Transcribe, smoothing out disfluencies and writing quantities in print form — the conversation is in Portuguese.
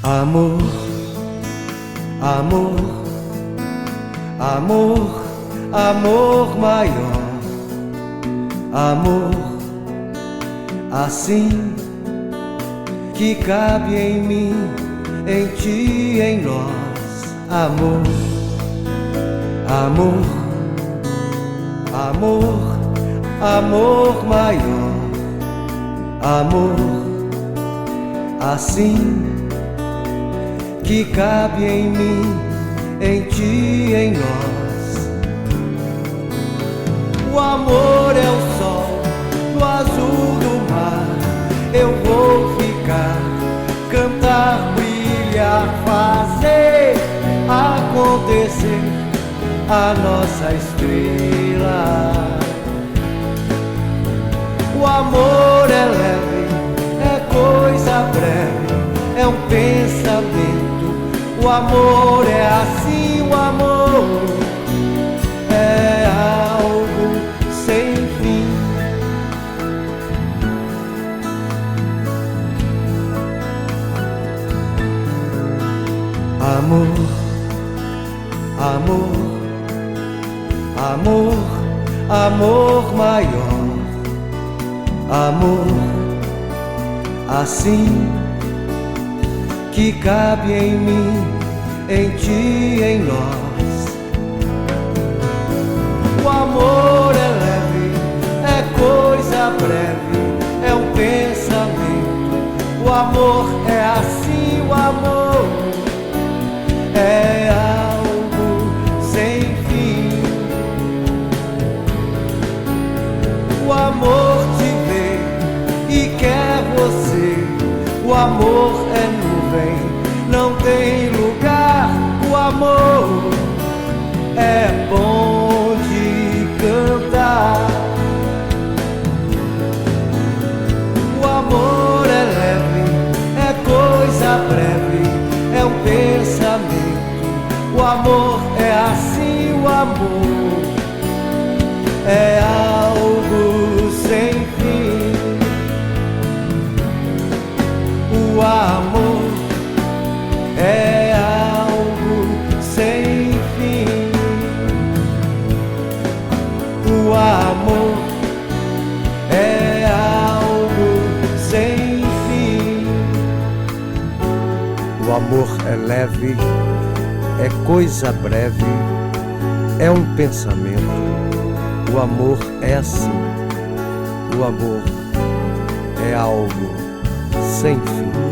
Amor, amor, amor, amor maior. Amor assim que cabe em mim, em ti, em nós. Amor, amor, amor, amor maior. Amor assim que cabe em mim, em ti, em nós. O amor é o sol no azul do mar. Eu vou ficar, cantar, brilhar, fazer acontecer a nossa estrela. O amor é leve, é coisa breve, é um pensamento. O amor é assim, o amor é algo sem fim. Amor, amor, amor, amor maior. Amor assim que cabe em mim, em ti, em nós. O amor é leve, é coisa breve, é um pensamento. O amor é assim, o amor é algo sem fim. O amor te vê e quer você. O amor é nuvem, não tem lugar. O amor é bom de cantar. O amor é leve, é coisa breve, é um pensamento. O amor é assim, o amor é algo sem fim. O amor é algo sem fim. O amor é algo sem fim. O amor é leve, é coisa breve, é um pensamento. O amor é assim, o amor é algo sem fim.